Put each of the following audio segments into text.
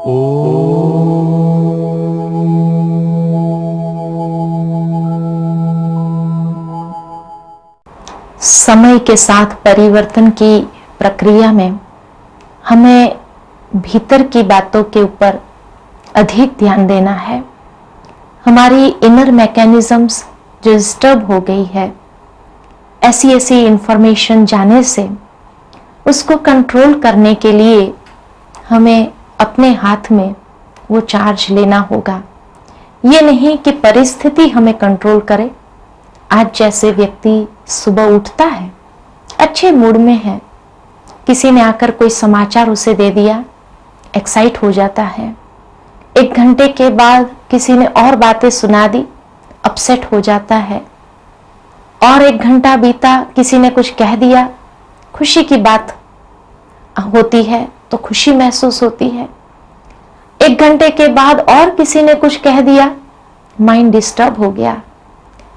समय के साथ परिवर्तन की प्रक्रिया में हमें भीतर की बातों के ऊपर अधिक ध्यान देना है। हमारी इनर मैकेनिज्म्स जो डिस्टर्ब हो गई है, ऐसी इंफॉर्मेशन जाने से उसको कंट्रोल करने के लिए हमें अपने हाथ में वो चार्ज लेना होगा। ये नहीं कि परिस्थिति हमें कंट्रोल करे। आज जैसे व्यक्ति सुबह उठता है, अच्छे मूड में है, किसी ने आकर कोई समाचार उसे दे दिया, एक्साइट हो जाता है। 1 घंटे के बाद किसी ने और बातें सुना दी, अपसेट हो जाता है। और 1 घंटा बीता, किसी ने कुछ कह दिया, खुशी की बात होती है तो खुशी महसूस होती है। 1 घंटे के बाद और किसी ने कुछ कह दिया, माइंड डिस्टर्ब हो गया।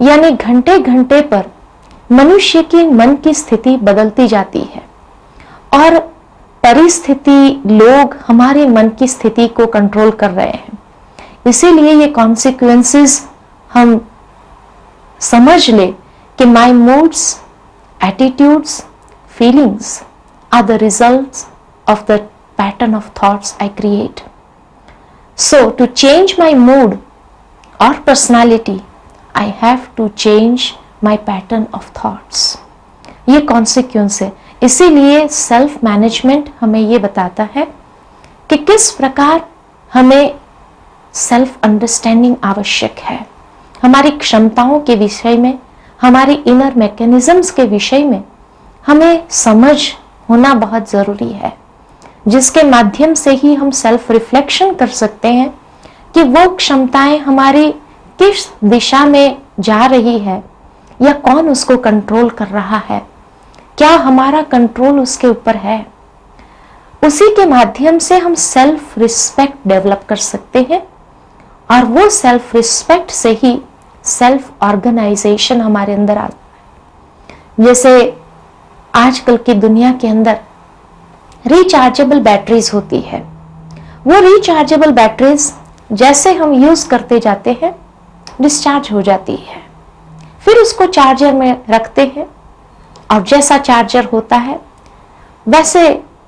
यानी घंटे घंटे पर मनुष्य की मन की स्थिति बदलती जाती है और परिस्थिति, लोग हमारे मन की स्थिति को कंट्रोल कर रहे हैं। इसीलिए ये कॉन्सिक्वेंसेस हम समझ ले कि my moods, attitudes, feelings are the results of the pattern of thoughts I create. So to change my mood और personality I have to change my pattern of thoughts। ये कॉन्सिक्वेंस है। इसीलिए सेल्फ मैनेजमेंट हमें ये बताता है कि किस प्रकार हमें सेल्फ अंडरस्टैंडिंग आवश्यक है। हमारी क्षमताओं के विषय में, हमारी इनर मैकेनिज्म्स के विषय में हमें समझ होना बहुत जरूरी है, जिसके माध्यम से ही हम सेल्फ रिफ्लेक्शन कर सकते हैं कि वो क्षमताएं हमारी किस दिशा में जा रही है या कौन उसको कंट्रोल कर रहा है, क्या हमारा कंट्रोल उसके ऊपर है। उसी के माध्यम से हम सेल्फ रिस्पेक्ट डेवलप कर सकते हैं और वो सेल्फ रिस्पेक्ट से ही सेल्फ ऑर्गेनाइजेशन हमारे अंदर आता है। जैसे आजकल की दुनिया के अंदर रिचार्जेबल बैटरीज होती है। वो रिचार्जेबल बैटरीज जैसे हम यूज करते जाते हैं डिस्चार्ज हो जाती है, फिर उसको चार्जर में रखते हैं और जैसा चार्जर होता है वैसे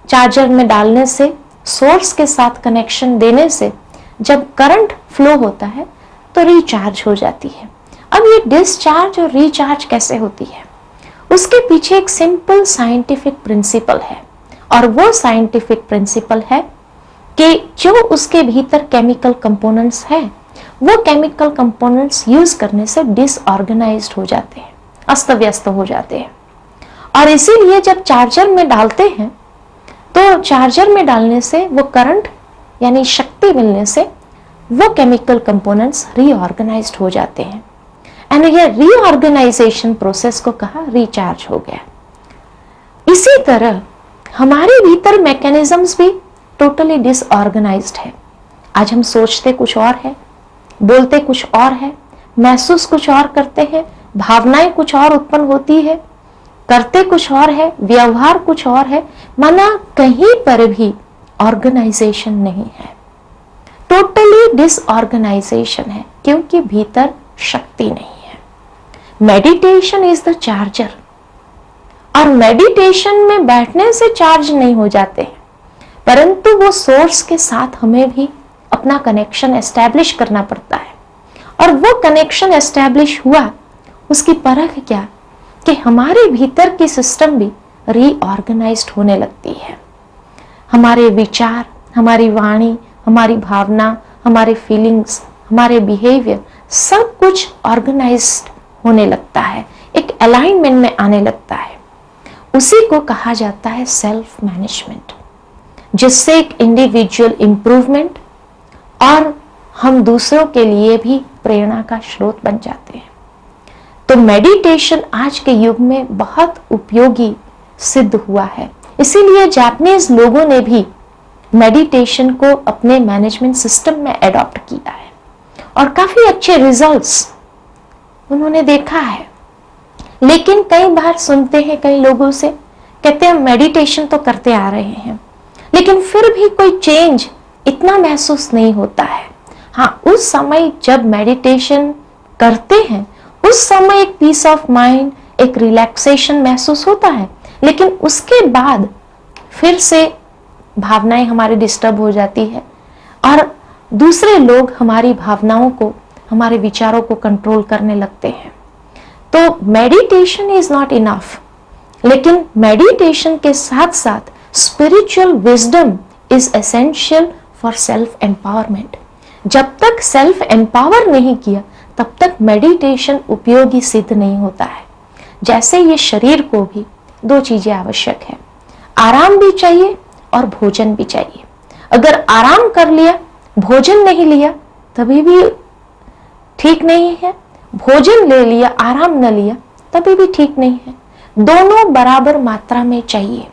चार्जर में डालने से, सोर्स के साथ कनेक्शन देने से जब करंट फ्लो होता है तो रिचार्ज हो जाती है। अब ये डिस्चार्ज और रिचार्ज कैसे होती है, उसके पीछे एक सिंपल साइंटिफिक प्रिंसिपल है और वो साइंटिफिक प्रिंसिपल है कि जो उसके भीतर केमिकल कंपोनेंट्स हैं, वो केमिकल कंपोनेंट्स यूज करने से डिसऑर्गेनाइज्ड हो जाते हैं, अस्त व्यस्त हो जाते हैं। और इसीलिए जब चार्जर में डालते हैं तो चार्जर में डालने से वो करंट यानी शक्ति मिलने से वो केमिकल कंपोनेंट्स रीऑर्गेनाइज्ड हो जाते हैं। एंड ये रीऑर्गेनाइजेशन प्रोसेस को कहा रिचार्ज हो गया। इसी तरह हमारे भीतर मैकेनिज्म्स भी टोटली डिसऑर्गेनाइज्ड है। आज हम सोचते कुछ और है, बोलते कुछ और है, महसूस कुछ और करते हैं, भावनाएं कुछ और उत्पन्न होती है, करते कुछ और है, व्यवहार कुछ और है, माना कहीं पर भी ऑर्गेनाइजेशन नहीं है, टोटली डिसऑर्गेनाइजेशन है, क्योंकि भीतर शक्ति नहीं है। Meditation is the charger. और मेडिटेशन में बैठने से चार्ज नहीं हो जाते हैं, परंतु वो सोर्स के साथ हमें भी अपना कनेक्शन एस्टैब्लिश करना पड़ता है। और वो कनेक्शन एस्टैब्लिश हुआ, उसकी परख क्या कि हमारे भीतर की सिस्टम भी रीऑर्गेनाइज्ड होने लगती है। हमारे विचार, हमारी वाणी, हमारी भावना, हमारे फीलिंग्स, हमारे बिहेवियर सब कुछ ऑर्गेनाइज्ड होने लगता है, एक अलाइनमेंट में आने लगता है। उसी को कहा जाता है सेल्फ मैनेजमेंट, जिससे एक इंडिविजुअल इंप्रूवमेंट और हम दूसरों के लिए भी प्रेरणा का स्रोत बन जाते हैं। तो मेडिटेशन आज के युग में बहुत उपयोगी सिद्ध हुआ है। इसीलिए जापानीज लोगों ने भी मेडिटेशन को अपने मैनेजमेंट सिस्टम में एडॉप्ट किया है और काफी अच्छे रिजल्ट्स उन्होंने देखा है। लेकिन कई बार सुनते हैं कई लोगों से, कहते हैं मेडिटेशन तो करते आ रहे हैं लेकिन फिर भी कोई चेंज इतना महसूस नहीं होता है। हाँ, उस समय जब मेडिटेशन करते हैं उस समय एक पीस ऑफ माइंड, एक रिलैक्सेशन महसूस होता है, लेकिन उसके बाद फिर से भावनाएं हमारी डिस्टर्ब हो जाती है और दूसरे लोग हमारी भावनाओं को, हमारे विचारों को कंट्रोल करने लगते हैं। तो मेडिटेशन इज नॉट इनफ, लेकिन मेडिटेशन के साथ साथ spiritual wisdom is essential for self empowerment. जब तक सेल्फ एम्पावर नहीं किया तब तक मेडिटेशन उपयोगी सिद्ध नहीं होता है। जैसे ये शरीर को भी दो चीजें आवश्यक है, आराम भी चाहिए और भोजन भी चाहिए। अगर आराम कर लिया, भोजन नहीं लिया, तभी भी ठीक नहीं है। भोजन ले लिया, आराम न लिया, तभी भी ठीक नहीं है। दोनों बराबर मात्रा में चाहिए,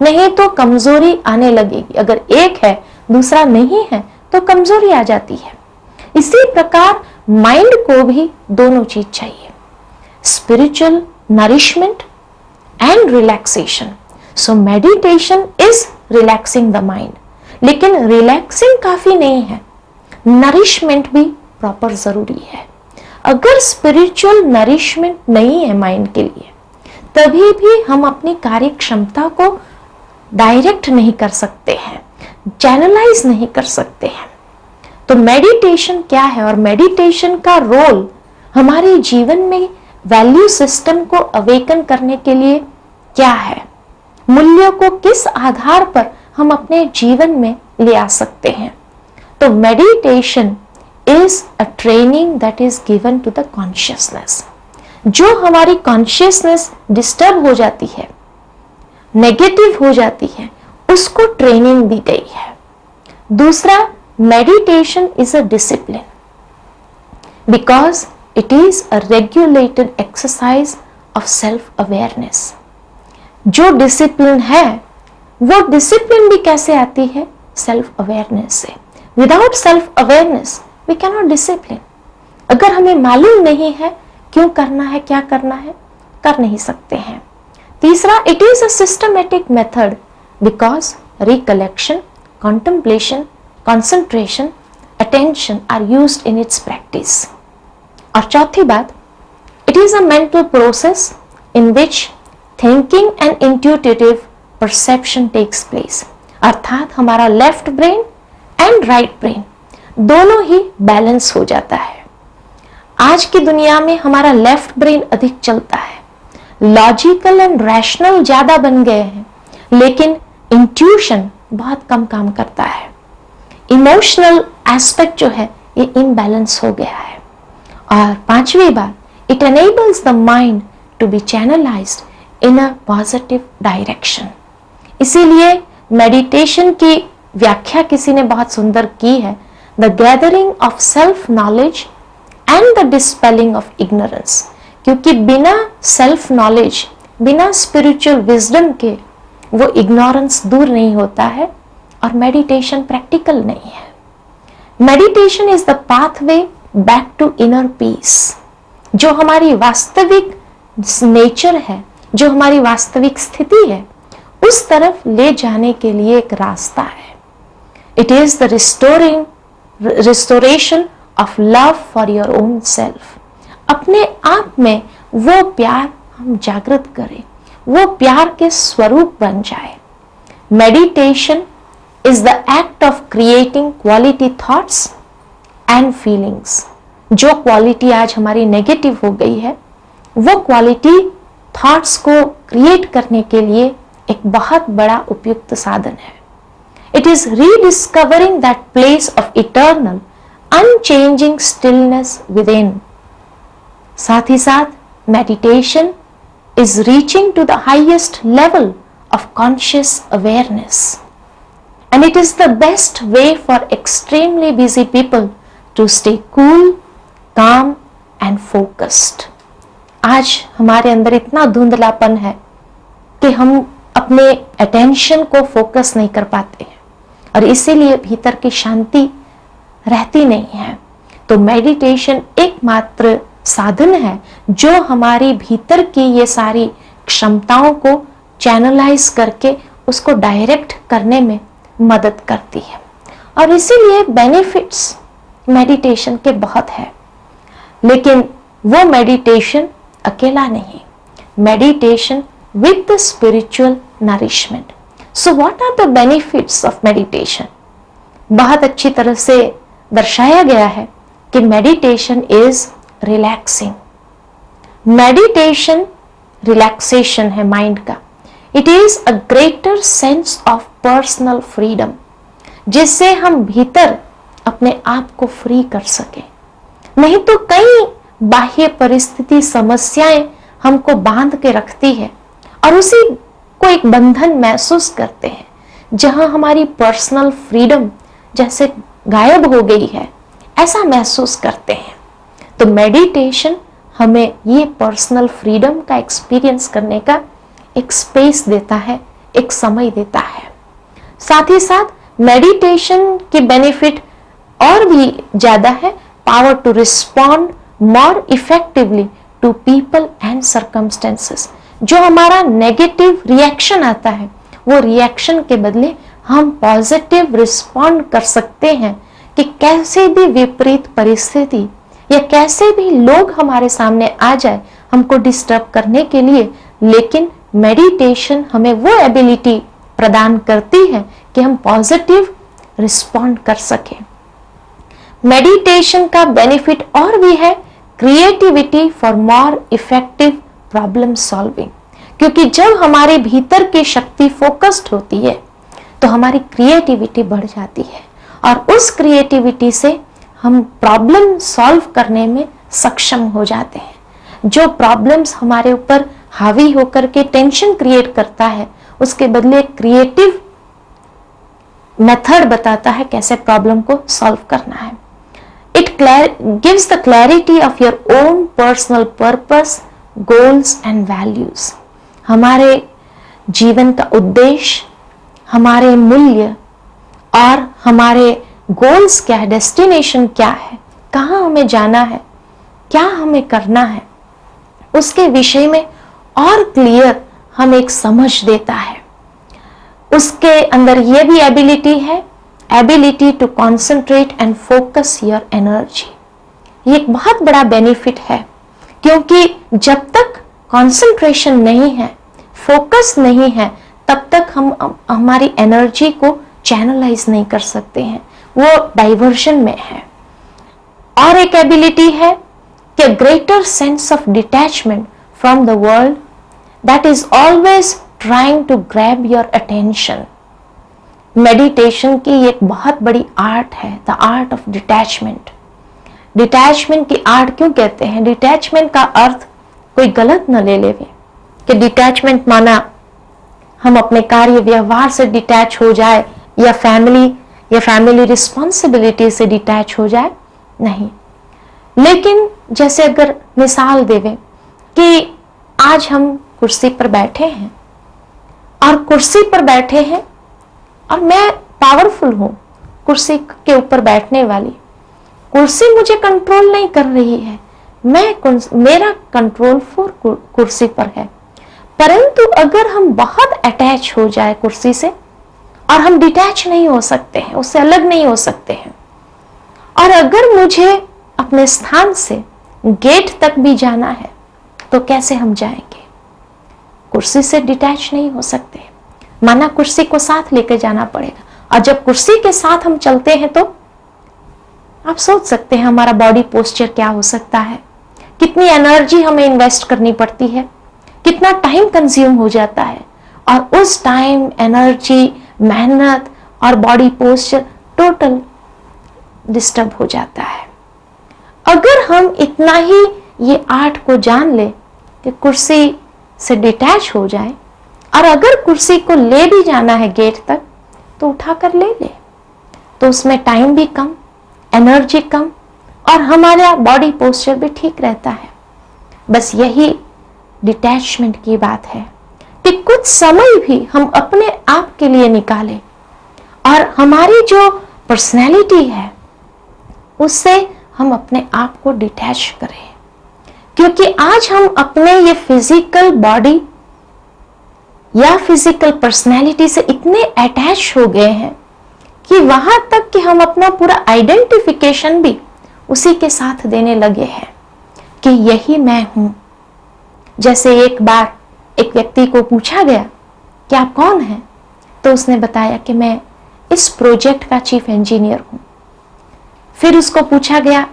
नहीं तो कमजोरी आने लगेगी। अगर एक है दूसरा नहीं है तो कमजोरी आ जाती है। इसी प्रकार माइंड को भी दोनों चीज चाहिए, spiritual nourishment and relaxation. So meditation is relaxing the mind, लेकिन रिलैक्सिंग काफी नहीं है, नरिशमेंट भी प्रॉपर जरूरी है। अगर स्पिरिचुअल नरिशमेंट नहीं है माइंड के लिए, तभी भी हम अपनी कार्य क्षमता को डायरेक्ट नहीं कर सकते हैं, चैनलाइज नहीं कर सकते हैं। तो मेडिटेशन क्या है और मेडिटेशन का रोल हमारे जीवन में वैल्यू सिस्टम को अवेकन करने के लिए क्या है, मूल्यों को किस आधार पर हम अपने जीवन में ले आ सकते हैं। तो meditation is a training that is given to the consciousness. जो हमारी कॉन्शियसनेस डिस्टर्ब हो जाती है, नेगेटिव हो जाती है, उसको ट्रेनिंग दी गई है। दूसरा, meditation is a discipline because it is a regulated exercise of self awareness. जो डिसिप्लिन है वो डिसिप्लिन भी कैसे आती है? सेल्फ अवेयरनेस से। Without self awareness we can not discipline. अगर हमें मालूम नहीं है क्यों करना है, क्या करना है, कर नहीं सकते हैं। तीसरा, it is a systematic method because recollection, contemplation, concentration, attention are used in its practice. और चौथी बात, it is a mental process in which thinking and intuitive perception takes place. अर्थात हमारा left brain and right brain दोनों ही balance हो जाता है। आज की दुनिया में हमारा लेफ्ट ब्रेन अधिक चलता है, लॉजिकल एंड रैशनल ज्यादा बन गए हैं, लेकिन इंट्यूशन बहुत कम काम करता है। इमोशनल एस्पेक्ट जो है ये इम्बैलेंस हो गया है। और पांचवी बात, it enables the mind to be channelised in a positive direction. इसीलिए मेडिटेशन की व्याख्या किसी ने बहुत सुंदर की है, the gathering of self knowledge and the dispelling of ignorance. क्योंकि बिना सेल्फ नॉलेज, बिना स्पिरिचुअल विजडम के वो इग्नोरेंस दूर नहीं होता है और मेडिटेशन प्रैक्टिकल नहीं है। Meditation is the pathway back to inner peace. जो हमारी वास्तविक नेचर है, जो हमारी वास्तविक स्थिति है, उस तरफ ले जाने के लिए एक रास्ता है। It is the restoration of love for your own self. अपने आप में वो प्यार हम जागृत करें, वो प्यार के स्वरूप बन जाए। Meditation is the act of creating quality thoughts and feelings. जो क्वालिटी आज हमारी नेगेटिव हो गई है, वो क्वालिटी थॉट्स को क्रिएट करने के लिए एक बहुत बड़ा उपयुक्त साधन है। It is rediscovering that place of eternal unchanging stillness with in. साथ ही साथ meditation is reaching to the highest level of conscious awareness, and it is the best way for extremely busy people to stay cool, calm and focused. आज हमारे अंदर इतना धुंधलापन है कि हम अपने अटेंशन को फोकस नहीं कर पाते हैं और इसीलिए भीतर की शांति रहती नहीं है। तो मेडिटेशन एकमात्र साधन है जो हमारी भीतर की ये सारी क्षमताओं को चैनलाइज करके उसको डायरेक्ट करने में मदद करती है। और इसीलिए बेनिफिट्स मेडिटेशन के बहुत है। लेकिन वो मेडिटेशन अकेला नहीं, meditation with the spiritual nourishment. So what are the benefits of meditation? बहुत अच्छी तरह से दर्शाया गया है कि meditation is relaxing. Meditation relaxation है माइंड का। It is a greater sense of personal freedom, जिससे हम भीतर अपने आप को फ्री कर सके। नहीं तो कई बाह्य परिस्थिति समस्याएं हमको बांध के रखती है और उसी को एक बंधन महसूस करते हैं, जहां हमारी पर्सनल फ्रीडम जैसे गायब हो गई है, ऐसा महसूस करते हैं। तो मेडिटेशन हमें ये पर्सनल फ्रीडम का एक्सपीरियंस करने का एक स्पेस देता है, एक समय देता है। साथ ही साथ मेडिटेशन के बेनिफिट और भी ज्यादा है। Power to respond more effectively to people and circumstances. जो हमारा नेगेटिव रिएक्शन आता है, वो रिएक्शन के बदले हम पॉजिटिव रिस्पॉन्ड कर सकते हैं कि कैसे भी विपरीत परिस्थिति या कैसे भी लोग हमारे सामने आ जाए हमको डिस्टर्ब करने के लिए, लेकिन मेडिटेशन हमें वो एबिलिटी प्रदान करती है कि हम पॉजिटिव रिस्पॉन्ड कर सकें। मेडिटेशन का बेनिफिट और भी है creativity for more effective problem solving. क्योंकि जब हमारे भीतर की शक्ति फोकस्ड होती है तो हमारी क्रिएटिविटी बढ़ जाती है और उस क्रिएटिविटी से हम प्रॉब्लम सॉल्व करने में सक्षम हो जाते हैं। जो प्रॉब्लम्स हमारे ऊपर हावी होकर के टेंशन क्रिएट करता है, उसके बदले क्रिएटिव मेथड बताता है कैसे प्रॉब्लम को सॉल्व करना है। It gives the clarity of your own personal purpose, goals and values. हमारे जीवन का उद्देश्य, हमारे मूल्य और हमारे गोल्स क्या है, डेस्टिनेशन क्या है, कहाँ हमें जाना है, क्या हमें करना है, उसके विषय में और क्लियर हमें एक समझ देता है। उसके अंदर यह भी एबिलिटी है, ability to concentrate and focus your energy. ये एक बहुत बड़ा बेनिफिट है, क्योंकि जब तक कॉन्सेंट्रेशन नहीं है, फोकस नहीं है, तब तक हम हमारी एनर्जी को चैनलाइज नहीं कर सकते हैं, वो डाइवर्जन में है। और एक एबिलिटी है कि greater sense of detachment from the world that is always trying to grab your attention. Meditation की एक बहुत बड़ी आर्ट है, the art of detachment. Detachment की आर्ट क्यों कहते हैं? डिटैचमेंट का अर्थ कोई गलत न ले लेवे कि डिटैचमेंट माना हम अपने कार्य व्यवहार से डिटैच हो जाए या फैमिली रिस्पॉन्सिबिलिटी से डिटैच हो जाए, नहीं। लेकिन जैसे अगर मिसाल देवे कि आज हम कुर्सी पर बैठे हैं और कुर्सी पर बैठे हैं और मैं पावरफुल हूं, कुर्सी के ऊपर बैठने वाली, कुर्सी मुझे कंट्रोल नहीं कर रही है, मेरा कंट्रोल कुर्सी पर है। परंतु अगर हम बहुत अटैच हो जाए कुर्सी से और हम डिटैच नहीं हो सकते हैं, उससे अलग नहीं हो सकते हैं, और अगर मुझे अपने स्थान से गेट तक भी जाना है तो कैसे हम जाएंगे? कुर्सी से डिटैच नहीं हो सकते, माना कुर्सी को साथ लेकर जाना पड़ेगा। और जब कुर्सी के साथ हम चलते हैं तो आप सोच सकते हैं हमारा बॉडी पोस्चर क्या हो सकता है, कितनी एनर्जी हमें इन्वेस्ट करनी पड़ती है, कितना टाइम कंज्यूम हो जाता है, और उस टाइम, एनर्जी, मेहनत और बॉडी पोस्चर टोटल डिस्टर्ब हो जाता है। अगर हम इतना ही ये आर्ट को जान ले कि कुर्सी से डिटैच हो जाए, और अगर कुर्सी को ले भी जाना है गेट तक तो उठाकर ले ले, तो उसमें टाइम भी कम, एनर्जी कम और हमारा बॉडी पोस्चर भी ठीक रहता है। बस यही डिटैचमेंट की बात है कि कुछ समय भी हम अपने आप के लिए निकालें और हमारी जो पर्सनैलिटी है उससे हम अपने आप को डिटैच करें। क्योंकि आज हम अपने ये फिजिकल बॉडी या फिजिकल पर्सनैलिटी से इतने अटैच हो गए हैं कि वहां तक कि हम अपना पूरा आइडेंटिफिकेशन भी उसी के साथ देने लगे हैं कि यही मैं हूं। जैसे एक बार एक व्यक्ति को पूछा गया कि आप कौन हैं, तो उसने बताया कि मैं इस प्रोजेक्ट का चीफ इंजीनियर हूं। फिर उसको पूछा गया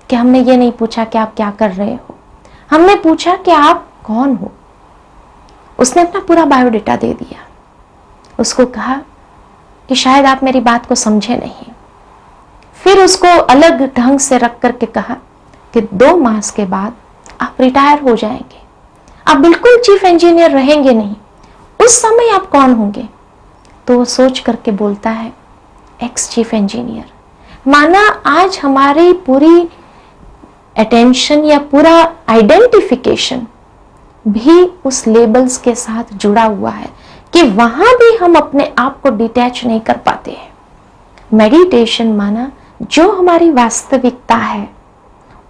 कि हमने ये नहीं पूछा कि आप क्या कर रहे हो, हमने पूछा कि आप कौन हो। उसने अपना पूरा बायोडेटा दे दिया। उसको कहा कि शायद आप मेरी बात को समझे नहीं। फिर उसको अलग ढंग से रख करके कहा कि 2 मास के बाद आप रिटायर हो जाएंगे, आप बिल्कुल चीफ इंजीनियर रहेंगे नहीं, उस समय आप कौन होंगे? तो वो सोच करके बोलता है एक्स चीफ इंजीनियर। माना आज हमारी पूरी अटेंशन या पूरा आइडेंटिफिकेशन भी उस लेबल्स के साथ जुड़ा हुआ है कि वहां भी हम अपने आप को डिटैच नहीं कर पाते हैं। मेडिटेशन माना जो हमारी वास्तविकता है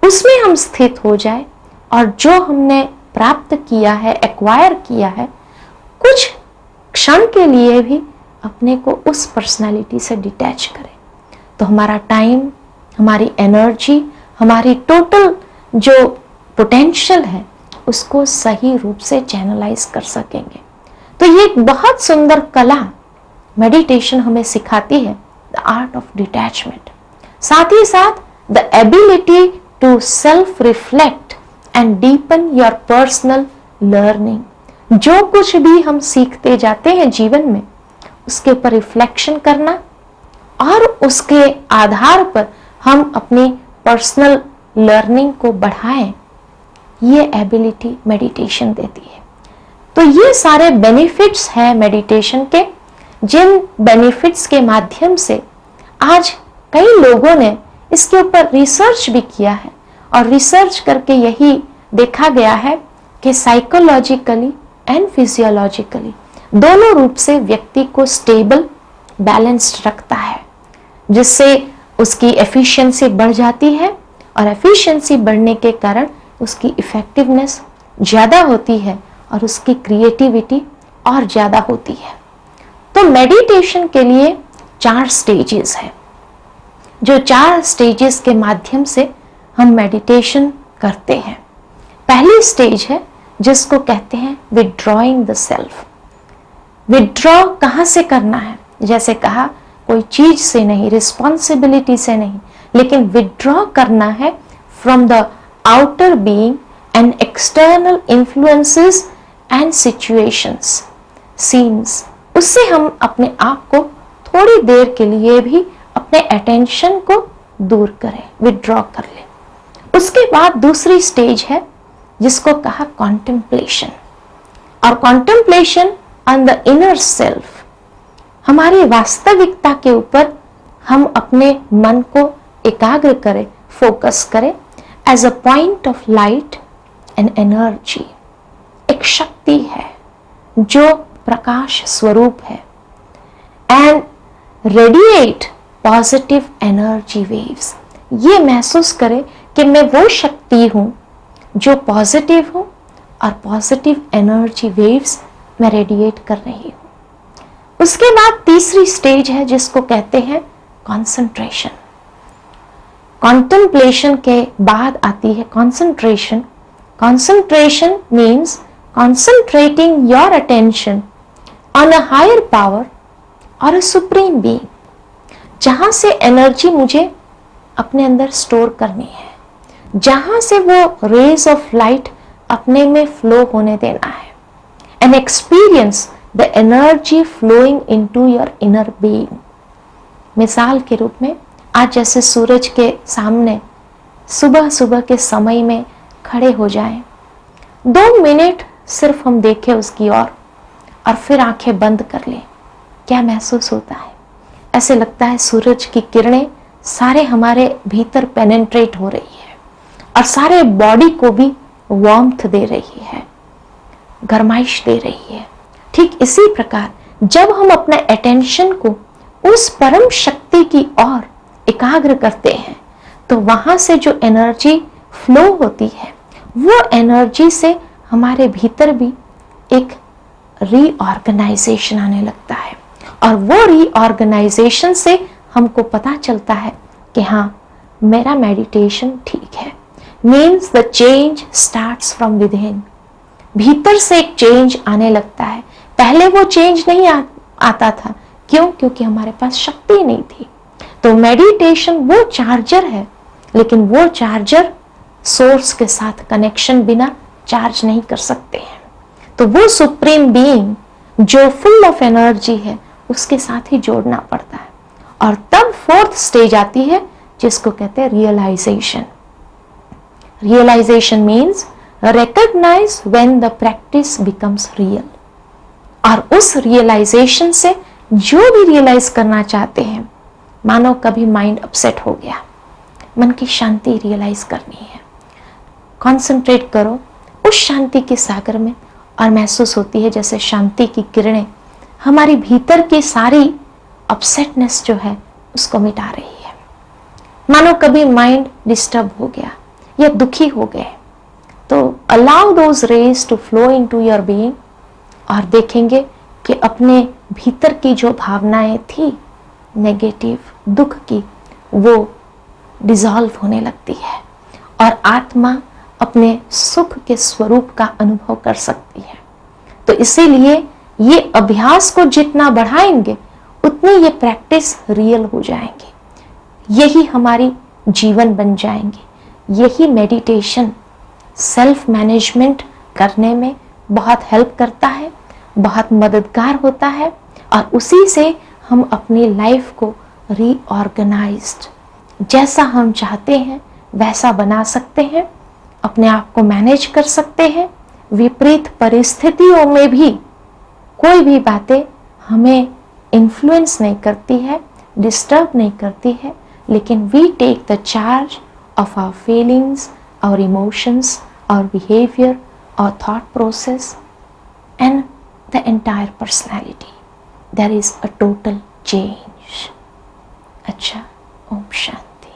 उसमें हम स्थित हो जाए और जो हमने प्राप्त किया है, एक्वायर किया है, कुछ क्षण के लिए भी अपने को उस पर्सनालिटी से डिटैच करें, तो हमारा टाइम, हमारी एनर्जी, हमारी टोटल जो पोटेंशियल है उसको सही रूप से चैनलाइज कर सकेंगे। तो ये एक बहुत सुंदर कला मेडिटेशन हमें सिखाती है, द आर्ट ऑफ डिटैचमेंट। साथ ही साथ the ability to self reflect and deepen your personal learning. जो कुछ भी हम सीखते जाते हैं जीवन में, उसके ऊपर रिफ्लेक्शन करना और उसके आधार पर हम अपनी पर्सनल लर्निंग को बढ़ाएं, ये एबिलिटी मेडिटेशन देती है। तो ये सारे बेनिफिट्स हैं मेडिटेशन के, जिन बेनिफिट्स के माध्यम से आज कई लोगों ने इसके ऊपर रिसर्च भी किया है और रिसर्च करके यही देखा गया है कि साइकोलॉजिकली एंड फिजियोलॉजिकली दोनों रूप से व्यक्ति को स्टेबल, बैलेंस्ड रखता है, जिससे उसकी एफिशिएंसी बढ़ जाती है और एफिशिएंसी बढ़ने के कारण उसकी इफेक्टिवनेस ज़्यादा होती है और उसकी क्रिएटिविटी और ज़्यादा होती है। तो मेडिटेशन के लिए 4 स्टेजेस हैं, जो 4 स्टेजेस के माध्यम से हम मेडिटेशन करते हैं। पहली स्टेज है जिसको कहते हैं विड्रॉइंग द सेल्फ। विड्रॉ कहाँ से करना है? जैसे कहा, कोई चीज से नहीं, रिस्पॉन्सिबिलिटी से नहीं, लेकिन विड्रॉ करना है from the outer being and external influences and situations, scenes. उससे हम अपने आप को थोड़ी देर के लिए भी अपने अटेंशन को दूर करें, विड्रॉ कर लें। उसके बाद दूसरी स्टेज है जिसको कहा कॉन्टेम्पलेशन। और contemplation on the inner self, हमारी वास्तविकता के ऊपर हम अपने मन को एकाग्र करें, फोकस करें as a point of light and energy. एक शक्ति है जो प्रकाश स्वरूप है and radiate positive energy waves. ये महसूस करें कि मैं वो शक्ति हूं जो पॉजिटिव हूं और पॉजिटिव एनर्जी वेव्स मैं रेडिएट कर रही हूं। उसके बाद तीसरी स्टेज है जिसको कहते हैं कॉन्सेंट्रेशन। कॉन्टेम्पलेशन के बाद आती है concentration. Concentration means concentrating your attention on a higher power or a supreme being, जहां से एनर्जी मुझे अपने अंदर स्टोर करनी है, जहां से वो रेज ऑफ लाइट अपने में फ्लो होने देना है, and experience the energy flowing into your inner being. मिसाल के रूप में आज जैसे सूरज के सामने सुबह सुबह के समय में खड़े हो जाएं, 2 मिनट सिर्फ हम देखें उसकी ओर और फिर आंखें बंद कर लें, क्या महसूस होता है? ऐसे लगता है सूरज की किरणें सारे हमारे भीतर पेनेट्रेट हो रही है और सारे बॉडी को भी वार्मथ दे रही है, गर्माइश दे रही है। ठीक इसी प्रकार जब हम अपने अटेंशन को उस परम शक्ति की ओर एकाग्र करते हैं तो वहां से जो एनर्जी फ्लो होती है वो एनर्जी से हमारे भीतर भी एक रीऑर्गेनाइजेशन आने लगता है और वो रीऑर्गेनाइजेशन से हमको पता चलता है कि हाँ, मेरा मेडिटेशन ठीक है। Means the change starts from with in. भीतर से एक चेंज आने लगता है। पहले वो चेंज नहीं आता था। क्यों? क्योंकि हमारे पास शक्ति नहीं थी। तो मेडिटेशन वो चार्जर है, लेकिन वो चार्जर सोर्स के साथ कनेक्शन बिना चार्ज नहीं कर सकते हैं। तो वो सुप्रीम बीइंग जो फुल ऑफ एनर्जी है, उसके साथ ही जोड़ना पड़ता है। और तब फोर्थ स्टेज आती है जिसको कहते हैं realization. Realization means recognize when the practice becomes real। और उस रियलाइजेशन से जो भी रियलाइज करना चाहते हैं, मानो कभी माइंड अपसेट हो गया, मन की शांति रियलाइज करनी है, कंसंट्रेट करो उस शांति के सागर में और महसूस होती है जैसे शांति की किरणें हमारी भीतर की सारी अपसेटनेस जो है उसको मिटा रही है। मानो कभी माइंड डिस्टर्ब हो गया या दुखी हो गए, तो allow those rays to flow into your being और देखेंगे कि अपने भीतर की जो भावनाएं थी नेगेटिव, दुख की, वो डिसॉल्व होने लगती है और आत्मा अपने सुख के स्वरूप का अनुभव कर सकती है। तो इसीलिए ये अभ्यास को जितना बढ़ाएंगे उतनी ये प्रैक्टिस रियल हो जाएंगी। यही हमारी जीवन बन जाएंगे। यही मेडिटेशन सेल्फ मैनेजमेंट करने में बहुत हेल्प करता है, बहुत मददगार होता है और उसी से हम अपनी लाइफ को रीऑर्गेनाइज्ड जैसा हम चाहते हैं वैसा बना सकते हैं, अपने आप को मैनेज कर सकते हैं। विपरीत परिस्थितियों में भी कोई भी बातें हमें इन्फ्लुएंस नहीं करती है, डिस्टर्ब नहीं करती है, लेकिन we take the charge of our feelings, our emotions, our behavior, our thought process and the entire personality. There is a total change. अच्छा, ओम शांति।